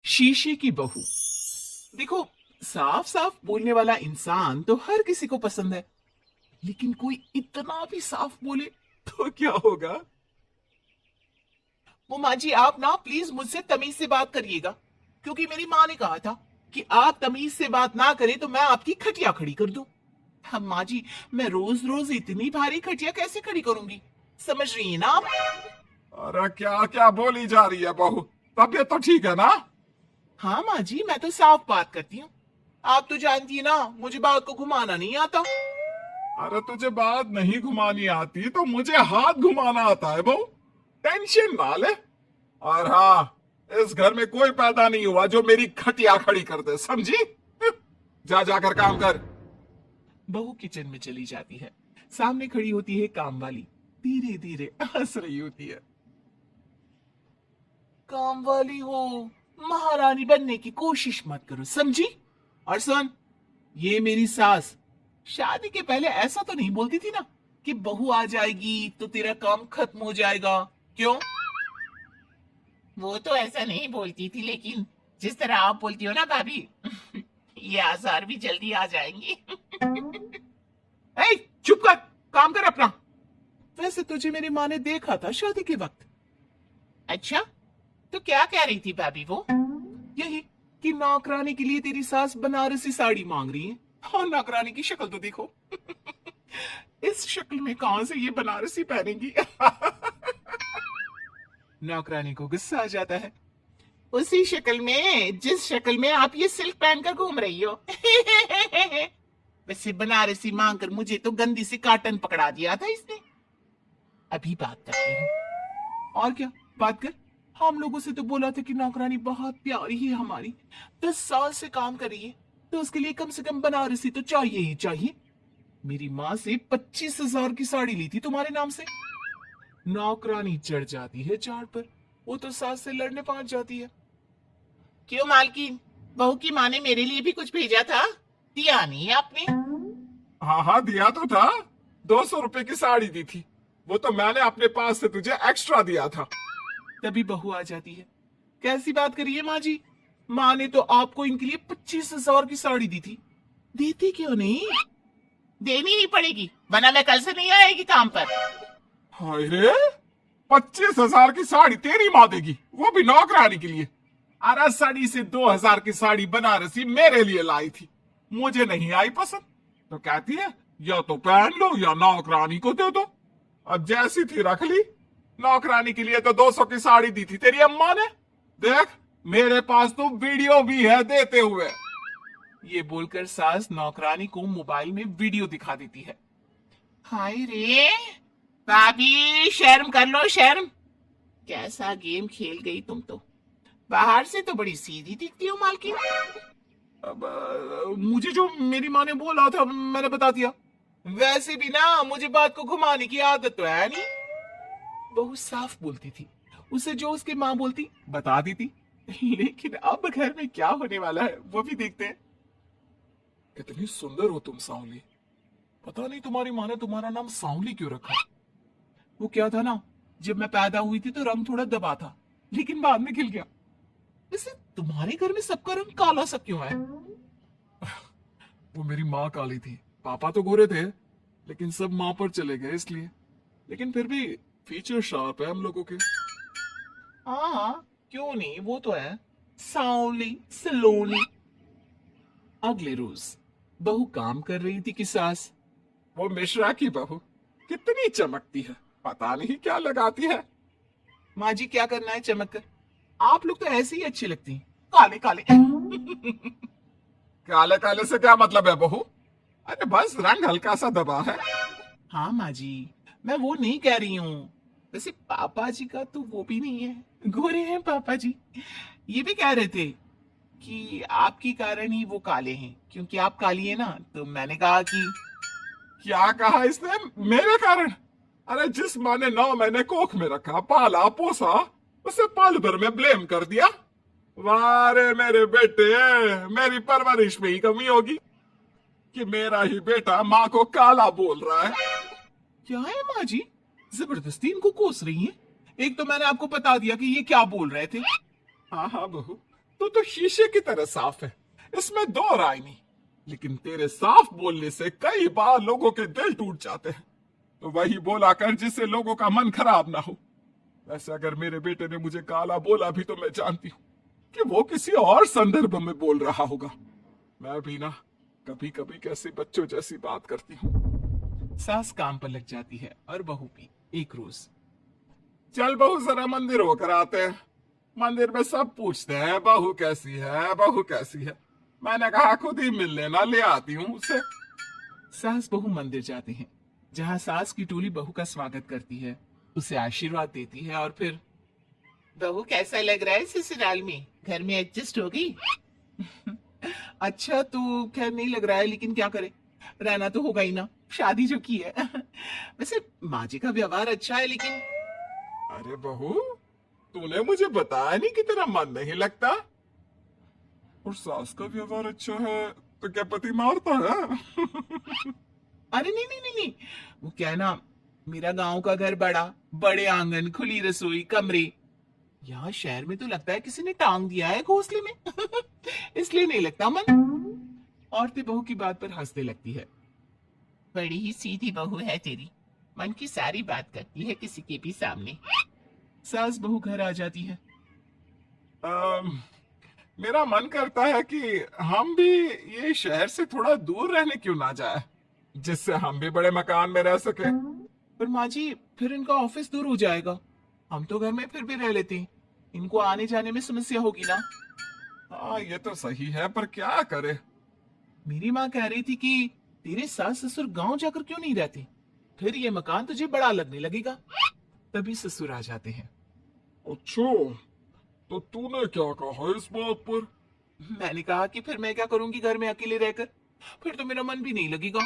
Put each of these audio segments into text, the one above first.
शीशे की बहू। देखो, साफ साफ बोलने वाला इंसान तो हर किसी को पसंद है, लेकिन कोई इतना भी साफ बोले तो क्या होगा? वो माँ जी, आप ना प्लीज मुझसे तमीज से बात करिएगा, क्योंकि मेरी माँ ने कहा था कि आप तमीज से बात ना करें तो मैं आपकी खटिया खड़ी कर दूं। हम माँ जी, मैं रोज रोज इतनी भारी खटिया कैसे खड़ी करूंगी? समझ रही है ना आप? अरे क्या क्या बोली जा रही है बहू? तबीयत तो ठीक है ना? हाँ माँ जी, मैं तो साफ बात करती हूँ। आप तो जानती है ना, मुझे बात को घुमाना नहीं आता। अरे तुझे बात नहीं घुमानी आती तो मुझे हाथ घुमाना आता है बहू। टेंशन ना ले। और हाँ, इस घर में कोई पैदा नहीं हुआ जो मेरी खटिया खड़ी कर दे, समझी? जा जाकर काम कर। बहू किचन में चली जाती है। सामने खड़ी होती है काम वाली, धीरे धीरे हंस रही होती है। काम वाली हो, महारानी बनने की कोशिश मत करो, समझी? और सुन, ये मेरी सास शादी के पहले ऐसा तो नहीं बोलती थी ना कि बहू आ जाएगी तो तेरा काम खत्म हो जाएगा। क्यों? वो तो ऐसा नहीं बोलती थी, लेकिन जिस तरह आप बोलती हो ना भाभी, ये आसार भी जल्दी आ जाएंगे। ए, चुप कर, काम कर अपना। वैसे तुझे मेरी माँ ने देखा था शादी के वक्त। अच्छा, तो क्या कह रही थी भाभी वो? यही कि नौकरानी के लिए तेरी सास बनारसी साड़ी मांग रही है। और नौकरानी की शक्ल तो देखो। इस शक्ल में कहां से ये बनारसी पहनेगी? नौकरानी को गुस्सा आ जाता है। उसी शक्ल में जिस शक्ल में आप ये सिल्क पहनकर घूम रही हो। वैसे बनारसी मांगकर मुझे तो गंदी सी काटन पकड़ा दिया था इसने। अभी बात करती हूँ। और क्या बात कर? हम लोगों से तो बोला था कि नौकरानी बहुत प्यारी है हमारी, 10 साल से काम कर रही है, तो उसके लिए कम से कम बनारसी तो चाहिए ही चाहिए। मेरी माँ से 25,000 की साड़ी ली थी तुम्हारे नाम से। नौकरानी चढ़ जाती है झाड़ पर। वो तो सास से लड़ने पहुंच जाती है। क्यों मालकिन, बहू की माँ ने मेरे लिए भी कुछ भेजा था, दिया नहीं आपने? हाँ हाँ, दिया तो था। 200 रुपए की साड़ी दी थी। वो तो मैंने अपने पास से तुझे एक्स्ट्रा दिया था। तभी बहू आ जाती है। कैसी बात करिए माँ जी, माँ ने तो आपको इनके लिए 25,000 की साड़ी दी थी। देती क्यों नहीं? देनी ही पड़ेगी, वरना मैं कल से नहीं आएगी काम पर। हाय रे, 25,000 की साड़ी तेरी माँ देगी, वो भी नौकरानी के लिए? अरे साड़ी से 2,000 की साड़ी बनारसी मेरे लिए लाई थी, मुझे नहीं आई पसंद, तो कहती है या तो पहन लो या नौकरानी को दे दो। अब जैसी थी रख ली। नौकरानी के लिए तो 200 की साड़ी दी थी तेरी अम्मा ने। देख, मेरे पास तो वीडियो भी है देते हुए। ये बोलकर सास नौकरानी को मोबाइल में वीडियो दिखा देती है। हाय रे भाभी, शर्म कर लो शर्म। कैसा गेम खेल गई तुम तो। बाहर से तो बड़ी सीधी दिखती हो मालकिन। अब मुझे जो मेरी माँ ने बोला था मैंने बता दिया। वैसे भी ना मुझे बात को घुमाने की आदत तो है नहीं। बहू साफ बोलती थी, उसे जो उसकी माँ बोलती बता दी थी। लेकिन अब घर में क्या होने वाला है वो भी देखते हैं। कितनी सुंदर हो तुम सांवली। पता नहीं तुम्हारी माँ ने तुम्हारा नाम सांवली क्यों रखा। वो क्या था ना, जब मैं पैदा हुई थी तो रंग थोड़ा दबा था, लेकिन बाद में खिल गया। वैसे तुम्हारे घर में सबका रंग काला सा क्यों है? वो मेरी माँ काली थी, पापा तो गोरे थे, लेकिन सब माँ पर चले गए इसलिए। लेकिन फिर भी फीचर शार्प है हम लोगों के। हाँ, क्यों नहीं, वो तो है। सांवली सलोनी। अगले रोज बहू काम कर रही थी कि सास। वो मिश्रा की बहू कितनी चमकती है, पता नहीं क्या लगाती है। माँ जी, क्या करना है चमक कर? आप लोग तो ऐसे ही अच्छे लगती हैं, काले काले। काले काले से क्या मतलब है बहू? अरे बस रंग हल्का सा दबा है। हाँ माँ जी, मैं वो नहीं कह रही हूँ। वैसे पापा जी का तो वो भी नहीं है, गोरे हैं पापा जी। ये भी कह रहे थे कि आपके कारण ही वो काले हैं, क्योंकि आप काली है ना, तो मैंने कहा कि। क्या कहा इसने? मेरे कारण? अरे जिस माँ ने 9 महीने कोख में रखा, पाला पोसा, उसे पल भर में ब्लेम कर दिया। वाह रे मेरे बेटे, मेरी परवरिश में ही कमी होगी कि मेरा ही बेटा माँ को काला बोल रहा है। क्या है माँ जी, जबरदस्ती इनको कोस रही हैं? एक तो मैंने आपको बता दिया कि ये क्या बोल रहे थे। हाँ हाँ बहू, तू तो शीशे की तरह साफ है, इसमें दो राय नहीं। लेकिन तेरे साफ बोलने से कई बार लोगों के दिल टूट जाते हैं। तो वही बोला कर जिससे लोगों का मन खराब ना हो। वैसे अगर मेरे बेटे ने मुझे काला बोला भी तो मैं जानती हूँ कि वो किसी और संदर्भ में बोल रहा होगा। मैं भी ना कभी कभी कैसे बच्चों जैसी बात करती हूँ। सास काम पर लग जाती है और बहू भी। एक रोज, चल बहू जरा मंदिर होकर आते हैं। मंदिर में सब पूछते हैं बहू कैसी है, बहू कैसी है। मैंने कहा खुद ही मिल लेना, ले आती हूँ उसे। सास बहू मंदिर जाते हैं, जहाँ सास की टोली बहू का स्वागत करती है, उसे आशीर्वाद देती है और फिर, बहू कैसा लग रहा है ससुराल में, घर में एडजस्ट हो गई? अच्छा तो खैर नहीं लग रहा है, लेकिन क्या करे, रहना तो होगा ही ना, शादी जो की है। वैसे माँ जी का व्यवहार अच्छा है, लेकिन अरे बहू, तूने मुझे बताया नहीं कि तेरा मन नहीं लगता। और सास का व्यवहार अच्छा है तो क्या पति मारता है? अरे नहीं नहीं नहीं नहीं, वो क्या है ना, मेरा गांव का घर बड़ा, बड़े आंगन, खुली रसोई, कमरे। यहाँ शहर में तो लगता है किसी ने टांग दिया है घोंसले में। इसलिए नहीं लगता मन। औरतें बहू की बात पर हंसने लगती है। बड़ी ही सीधी बहू है तेरी, मन की सारी बात करती है किसी के भी सामने। सास बहू घर आ जाती है। मेरा मन करता है कि हम भी ये शहर से थोड़ा दूर रहने क्यों ना जाए, जिससे हम भी बड़े मकान में रह सके। पर माँ जी, फिर इनका ऑफिस दूर हो जाएगा, हम तो घर में फिर भी रह लेते हैं, इनको आने जाने में समस्या होगी ना। हाँ ये तो सही है, पर क्या करे। मेरी माँ कह रही थी कि तेरे सास ससुर गांव जाकर क्यों नहीं रहते, फिर ये मकान तुझे बड़ा लगने लगेगा। तभी ससुर आ जाते हैं। अच्छा, तो तूने क्या कहा इस बात पर? मैंने कहा कि फिर मैं क्या करूंगी घर में अकेले रहकर, फिर तो मेरा मन भी नहीं लगेगा।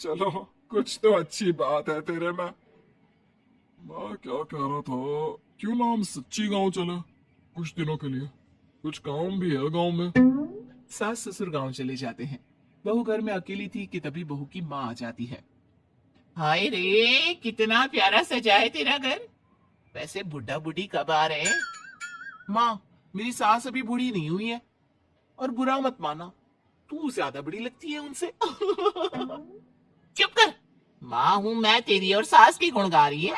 चलो, कुछ तो अच्छी बात है तेरे में। मैं क्या कह रहा था, क्यों ना हम सच्ची गांव चले कुछ दिनों के लिए, कुछ काम भी है गांव में। सास ससुर गांव चले जाते हैं। बहू घर में अकेली थी कि तभी बहू की माँ आ जाती है। हाय रे, कितना प्यारा सजा है तेरा घर। वैसे बुढ़ा बुढ़ी कब आ रहे हैं? माँ, मेरी सास अभी बूढ़ी नहीं हुई है, और बुरा मत माना, तू ज्यादा बड़ी लगती है उनसे। चुप कर, माँ हूं मैं तेरी और सास की गुण गा रही है।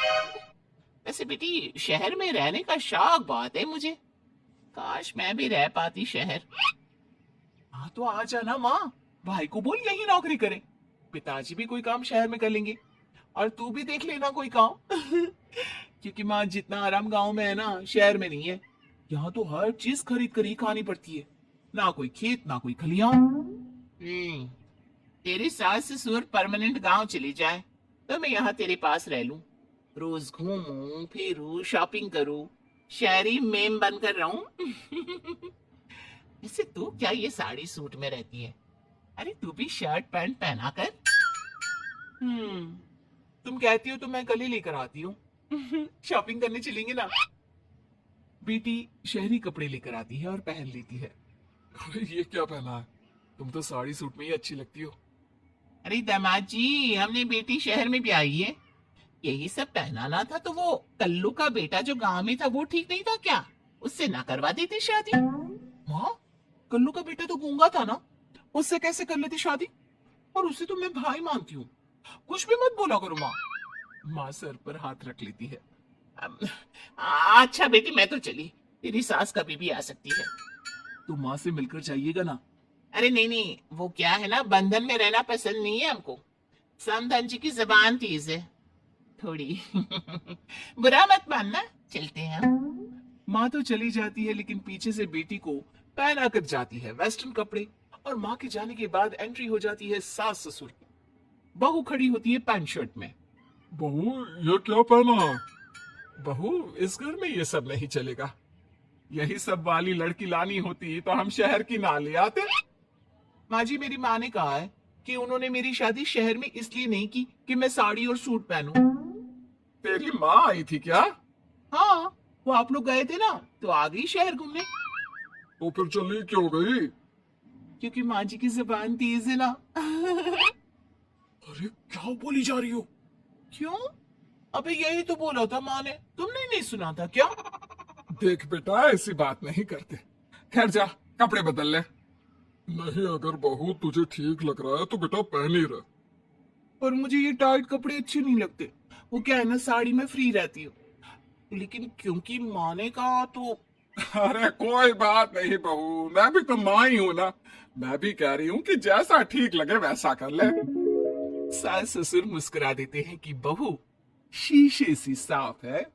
वैसे बेटी, शहर में रहने का शौक बहुत है मुझे, काश मैं भी रह पाती शहर। हाँ तो आ जाना माँ, भाई को बोल यही नौकरी करे, पिताजी भी कोई काम शहर में कर लेंगे, और तू भी देख लेना कोई काम। क्योंकि माँ, जितना आराम गांव में है ना, शहर में नहीं है। यहाँ तो हर चीज खरीद कर ही खानी पड़ती है, ना कोई खेत ना कोई खलिहान। तेरी सास ससुर परमानेंट गांव चली जाए तो मैं यहाँ तेरे पास रह लूं, रोज घूमूं फिरूं, शॉपिंग करूं, शहरी मेम बनकर रहूं। वैसे तू क्या ये साड़ी सूट में रहती है? अरे तू भी शर्ट पैंट पहना कर। तुम कहती हो तो मैं कल ही लेकर आती हूँ। शॉपिंग करने चलेंगे ना। बेटी शहरी कपड़े लेकर आती है और पहन लेती है। अरे ये क्या पहना है, तुम तो साड़ी सूट में ही अच्छी लगती हो। अरे दामाद जी, हमने बेटी शहर में भी आई है, यही सब पहनाना था तो वो कल्लू का बेटा जो गांव में था वो ठीक नहीं था क्या? उससे ना करवा देती शादी? माँ, कल्लू का बेटा तो गूंगा था ना, उससे कैसे कर लेती शादी? और उसे तो मैं भाई मानती हूँ, कुछ भी मत बोला करो माँ। माँ सर पर हाथ रख लेती है। अच्छा बेटी, मैं तो चली, तेरी सास कभी भी आ सकती है। तू माँ से मिलकर जाइएगा ना। अरे नहीं नहीं, वो क्या है ना, बंधन में रहना पसंद नहीं है हमको, समधन जी की जबान तेज है थोड़ी। बुरा मत मानना, चलते हैं हम। माँ तो चली जाती है, लेकिन पीछे से बेटी को पहना कर जाती है वेस्टर्न कपड़े, और माँ के जाने के बाद एंट्री हो जाती है सास ससुर की। बहू खड़ी होती है पैंट शर्ट में। बहू, ये क्या पहना है? बहू, इस घर में ये सब नहीं चलेगा। यही सब वाली लड़की लानी होती तो हम शहर की ना ले आते। माँ जी, मेरी माँ ने कहा है कि उन्होंने मेरी शादी शहर में इसलिए नहीं की कि मैं साड़ी और सूट पहनूं। तेरी माँ आई थी क्या? हाँ, वो आप लोग गए थे ना तो आ गई शहर घूमने। तो फिर चली क्यों गई? क्योंकि माँ जी की जुबान तेज है ना। अरे क्या बोली जा रही हो? क्यों? अबे यही तो बोला था माँ ने, तुमने नहीं सुना था क्या? देख बेटा, ऐसी बात नहीं करते। खैर जा कपड़े बदल ले। नहीं, अगर बहू तुझे ठीक लग रहा है तो बेटा पहन ही रह। पर मुझे ये टाइट कपड़े अच्छे नहीं लगते। वो क्या है ना, साड़ी में फ्री रहती हूँ, लेकिन क्योंकि माँ ने कहा तो। अरे कोई बात नहीं बहू, मैं भी तो माँ ही हूं ना। मैं भी कह रही हूँ कि जैसा ठीक लगे वैसा कर ले। सास ससुर मुस्कुरा देते हैं कि बहू शीशे सी साफ है।